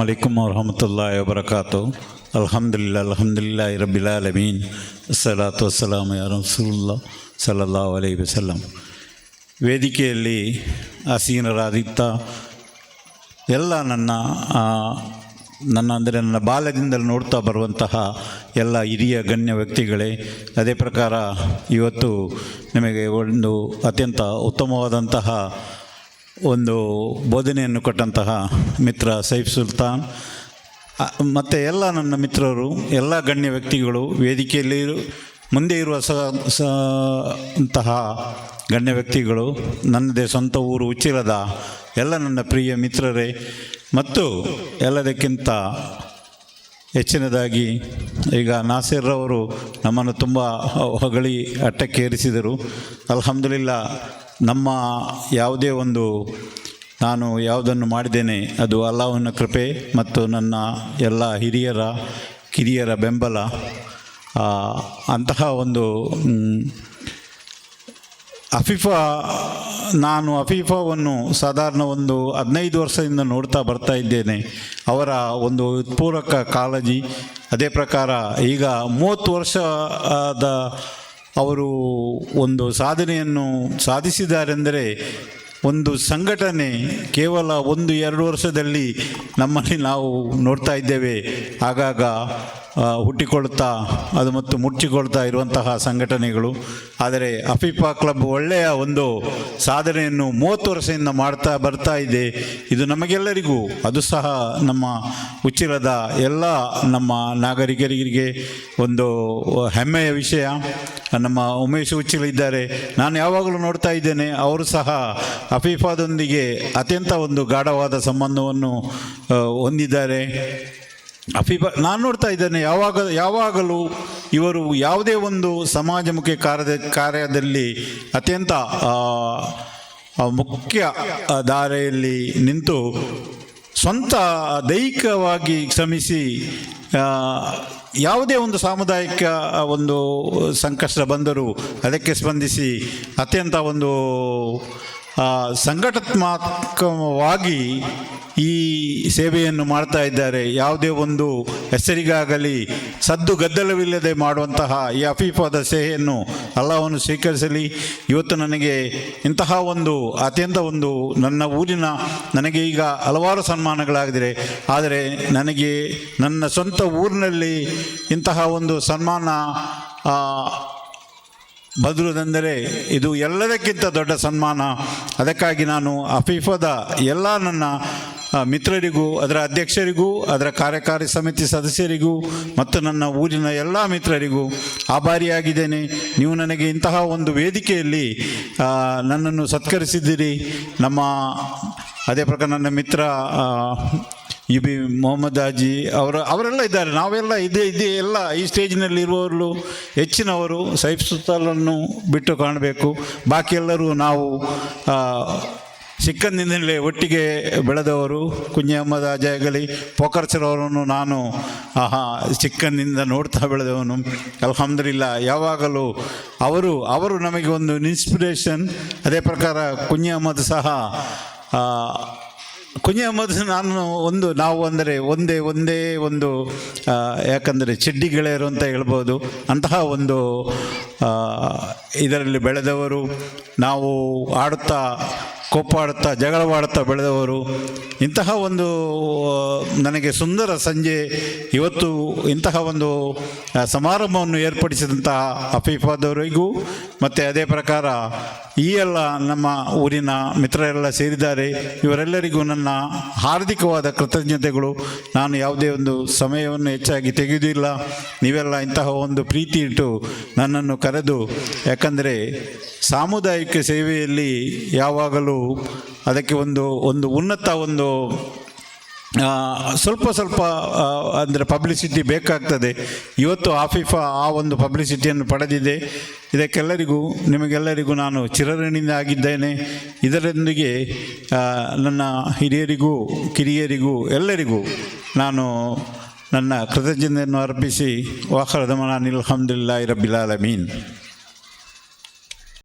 ಅಲೈಕುಮ್ ವರಹಮತುಲ್ಲಾಹಿ ವಬರಕಾತು. ಅಲ್ಹಮ್ದುಲಿಲ್ಲಾಹಿ ರಬ್ಬಿಲ್ ಆಲಮೀನ್. ಅಸ್ಸಲಾತು ವಸ್ಸಲಾಮು ಯಾ ರಸೂಲುಲ್ಲಾಹ್ ಸಲ್ಲಲ್ಲಾಹು ಅಲೈಹಿ ವಸಲ್ಲಂ. ವೇದಿಕೆಯಲ್ಲಿ ಆಸೀನರಾದಿದ್ದ ಎಲ್ಲ ನನ್ನ ಬಾಲ್ಯದಿಂದಲೂ ನೋಡ್ತಾ ಬರುವಂತಹ ಎಲ್ಲ ಹಿರಿಯ ಗಣ್ಯ ವ್ಯಕ್ತಿಗಳೇ, ಅದೇ ಪ್ರಕಾರ ಇವತ್ತು ನಿಮಗೆ ಒಂದು ಅತ್ಯಂತ ಉತ್ತಮವಾದಂತಹ ಒಂದು ಬೋಧನೆಯನ್ನು ಕೊಟ್ಟಂತಹ ಮಿತ್ರ ಸೈಫ್ ಸುಲ್ತಾನ್ ಮತ್ತು ಎಲ್ಲ ನನ್ನ ಮಿತ್ರರು, ಎಲ್ಲ ಗಣ್ಯ ವ್ಯಕ್ತಿಗಳು, ವೇದಿಕೆಯಲ್ಲಿ ಮುಂದೆ ಇರುವ ಅಂತಹ ಗಣ್ಯ ವ್ಯಕ್ತಿಗಳು, ನನ್ನದೇ ಸ್ವಂತ ಊರು ಉಚ್ಚಿಲದ ಎಲ್ಲ ನನ್ನ ಪ್ರಿಯ ಮಿತ್ರರೇ, ಮತ್ತು ಎಲ್ಲದಕ್ಕಿಂತ ಹೆಚ್ಚಿನದಾಗಿ ಈಗ ನಾಸಿರ್ರವರು ನಮ್ಮನ್ನು ತುಂಬ ಹೊಗಳಿ ಅಟ್ಟಕ್ಕೇರಿಸಿದರು. ಅಲ್ಹಮ್ದುಲಿಲ್ಲಾ, ನಮ್ಮ ಯಾವುದೇ ಒಂದು ನಾನು ಯಾವುದನ್ನು ಮಾಡಿದ್ದೇನೆ ಅದು ಅಲ್ಲಾಹನ ಕೃಪೆ ಮತ್ತು ನನ್ನ ಎಲ್ಲ ಹಿರಿಯರ ಕಿರಿಯರ ಬೆಂಬಲ. ಅಂತಹ ಒಂದು ನಾನು ಅಫೀಫಾವನ್ನು ಸಾಧಾರಣ ಒಂದು 15 ವರ್ಷದಿಂದ ನೋಡ್ತಾ ಬರ್ತಾ ಇದ್ದೇನೆ. ಅವರ ಒಂದು ಪೂರಕ ಕಾಳಜಿ, ಅದೇ ಪ್ರಕಾರ ಈಗ 30 ವರ್ಷದ ಅವರು ಒಂದು ಸಾಧನೆಯನ್ನು ಸಾಧಿಸಿದ್ದಾರೆಂದರೆ, ಒಂದು ಸಂಘಟನೆ ಕೇವಲ 1-2 ವರ್ಷದಲ್ಲಿ ನಮ್ಮಲ್ಲಿ ನಾವು ನೋಡ್ತಾ ಇದ್ದೇವೆ ಆಗಾಗ ಹುಟ್ಟಿಕೊಳ್ತಾ ಅದು ಮತ್ತು ಮುಚ್ಚಿಕೊಳ್ತಾ ಇರುವಂತಹ ಸಂಘಟನೆಗಳು. ಆದರೆ ಅಫೀಫಾ ಕ್ಲಬ್ ಒಳ್ಳೆಯ ಒಂದು ಸಾಧನೆಯನ್ನು 30 ವರ್ಷದಿಂದ ಮಾಡ್ತಾ ಬರ್ತಾ ಇದೆ. ಇದು ನಮಗೆಲ್ಲರಿಗೂ, ಅದು ಸಹ ನಮ್ಮ ಉಚ್ಚಿಲದ ಎಲ್ಲ ನಮ್ಮ ನಾಗರಿಕರಿಗೆ ಒಂದು ಹೆಮ್ಮೆಯ ವಿಷಯ. ನಮ್ಮ ಉಮೇಶ್ ಉಚ್ಚಿಲ ಇದ್ದಾರೆ, ನಾನು ಯಾವಾಗಲೂ ನೋಡ್ತಾ ಇದ್ದೇನೆ, ಅವರು ಸಹ ಅಫೀಫಾದೊಂದಿಗೆ ಅತ್ಯಂತ ಒಂದು ಗಾಢವಾದ ಸಂಬಂಧವನ್ನು ಹೊಂದಿದ್ದಾರೆ. ನಾನು ನೋಡ್ತಾ ಇದ್ದೇನೆ, ಯಾವಾಗಲೂ ಇವರು ಯಾವುದೇ ಒಂದು ಸಮಾಜಮುಖಿ ಕಾರ್ಯದಲ್ಲಿ ಅತ್ಯಂತ ಮುಖ್ಯ ಧಾರೆಯಲ್ಲಿ ನಿಂತು ಸ್ವಂತ ದೈಹಿಕವಾಗಿ ಶ್ರಮಿಸಿ ಯಾವುದೇ ಒಂದು ಸಾಮುದಾಯಿಕ ಒಂದು ಸಂಕಷ್ಟ ಬಂದರೂ ಅದಕ್ಕೆ ಸ್ಪಂದಿಸಿ ಅತ್ಯಂತ ಒಂದು ಸಂಘಟನಾತ್ಮಕವಾಗಿ ಈ ಸೇವೆಯನ್ನು ಮಾಡ್ತಾ ಇದ್ದಾರೆ. ಯಾವುದೇ ಒಂದು ಹೆಸರಿಗಾಗಲಿ ಸದ್ದು ಗದ್ದಲವಿಲ್ಲದೆ ಮಾಡುವಂತಹ ಈ ಅಫೀಫಾದ ಸೇವೆಯನ್ನು ಅಲ್ಲಾಹನು ಸ್ವೀಕರಿಸಲಿ. ಇವತ್ತು ನನಗೆ ಇಂತಹ ಒಂದು ಅತ್ಯಂತ ಒಂದು ನನ್ನ ಊರಿನ ನನಗೆ ಈಗ ಹಲವಾರು ಸನ್ಮಾನಗಳಾಗಿವೆ, ಆದರೆ ನನಗೆ ನನ್ನ ಸ್ವಂತ ಊರಿನಲ್ಲಿ ಇಂತಹ ಒಂದು ಸನ್ಮಾನ ಬದಲುದೆಂದರೆ ಇದು ಎಲ್ಲದಕ್ಕಿಂತ ದೊಡ್ಡ ಸನ್ಮಾನ. ಅದಕ್ಕಾಗಿ ನಾನು ಅಫೀಫಾದ ಎಲ್ಲ ನನ್ನ ಮಿತ್ರರಿಗೂ, ಅದರ ಅಧ್ಯಕ್ಷರಿಗೂ, ಅದರ ಕಾರ್ಯಕಾರಿ ಸಮಿತಿ ಸದಸ್ಯರಿಗೂ ಮತ್ತು ನನ್ನ ಊರಿನ ಎಲ್ಲ ಮಿತ್ರರಿಗೂ ಆಭಾರಿಯಾಗಿದ್ದೇನೆ. ನೀವು ನನಗೆ ಇಂತಹ ಒಂದು ವೇದಿಕೆಯಲ್ಲಿ ನನ್ನನ್ನು ಸತ್ಕರಿಸಿದ್ದೀರಿ. ಅದೇ ಪ್ರಕಾರ ನನ್ನ ಮಿತ್ರ ಬಿ ಮೊಹಮ್ಮದ್ ಹಾಜಿ ಅವರೆಲ್ಲ ಇದ್ದಾರೆ, ನಾವೆಲ್ಲ ಇದೇ ಎಲ್ಲ ಈ ಸ್ಟೇಜಿನಲ್ಲಿ ಇರುವವರು ಹೆಚ್ಚಿನವರು ಸೈಫ್ ಸುಲ್ತಾನನ್ನು ಬಿಟ್ಟು ಕಾಣಬೇಕು. ಬಾಕಿ ಎಲ್ಲರೂ ನಾವು ಚಿಕ್ಕಂದಿನಲ್ಲೇ ಒಟ್ಟಿಗೆ ಬೆಳೆದವರು. ಕುഞ്ഞി ಅಹ್ಮದ್ ಹಾಜಿ ಆಗಲಿ, ಪೋಖರ್ಸರವರನ್ನು ನಾನು ಚಿಕ್ಕಂದಿನಿಂದ ನೋಡ್ತಾ ಬೆಳೆದವನು. ಅಲ್ಹಮ್ದುಲಿಲ್ಲಾ, ಯಾವಾಗಲೂ ಅವರು ನಮಗೆ ಒಂದು ಇನ್ಸ್ಪಿರೇಷನ್. ಅದೇ ಪ್ರಕಾರ ಕುഞ്ഞി ಅಹ್ಮದ್ ಸಹ ಕುഞ്ഞി ಅಹ್ಮದ್ ನಾವು ಅಂದರೆ ಒಂದೇ ಒಂದು ಯಾಕಂದರೆ ಚಿಡ್ಡಿ ಗೆಳೆಯರು ಅಂತ ಹೇಳ್ಬೋದು. ಅಂತಹ ಒಂದು ಇದರಲ್ಲಿ ಬೆಳೆದವರು, ನಾವು ಆಡುತ್ತಾ ಕೋಪಾಡುತ್ತಾ ಜಗಳವಾಡುತ್ತಾ ಬೆಳೆದವರು. ಇಂತಹ ಒಂದು ನನಗೆ ಸುಂದರ ಸಂಜೆ ಇವತ್ತು ಇಂತಹ ಒಂದು ಸಮಾರಂಭವನ್ನು ಏರ್ಪಡಿಸಿದಂತಹ ಅಫೀಫಾದವರಿಗೂ ಮತ್ತು ಅದೇ ಪ್ರಕಾರ ಈ ಎಲ್ಲ ನಮ್ಮ ಊರಿನ ಮಿತ್ರರೆಲ್ಲ ಸೇರಿದ್ದಾರೆ, ಇವರೆಲ್ಲರಿಗೂ ನನ್ನ ಹಾರ್ದಿಕವಾದ ಕೃತಜ್ಞತೆಗಳು. ನಾನು ಯಾವುದೇ ಒಂದು ಸಮಯವನ್ನು ಹೆಚ್ಚಾಗಿ ತೆಗೆಯುವುದಿಲ್ಲ. ನೀವೆಲ್ಲ ಇಂತಹ ಒಂದು ಪ್ರೀತಿ ಇಟ್ಟು ನನ್ನನ್ನು ಕರೆದು, ಯಾಕಂದರೆ ಸಾಮುದಾಯಿಕ ಸೇವೆಯಲ್ಲಿ ಯಾವಾಗಲೂ ಅದಕ್ಕೆ ಒಂದು ಉನ್ನತ ಒಂದು ಸ್ವಲ್ಪ ಅಂದರೆ ಪಬ್ಲಿಸಿಟಿ ಬೇಕಾಗ್ತದೆ. ಇವತ್ತು ಅಫೀಫಾ ಆ ಒಂದು ಪಬ್ಲಿಸಿಟಿಯನ್ನು ಪಡೆದಿದೆ. ನಿಮಗೆಲ್ಲರಿಗೂ ನಾನು ಚಿರಋಣಿಯಿಂದ ಆಗಿದ್ದೇನೆ. ಇದರೊಂದಿಗೆ ನನ್ನ ಹಿರಿಯರಿಗೂ ಕಿರಿಯರಿಗೂ ಎಲ್ಲರಿಗೂ ನಾನು ನನ್ನ ಕೃತಜ್ಞತೆಯನ್ನು ಅರ್ಪಿಸಿ ವಾಖರ್ ದಮನಾನ್ ಅಲ್ಹಮ್ದುಲಿಲ್ಲಾಹಿ ರಬ್ಬಿಲ್ ಆಲಮೀನ್.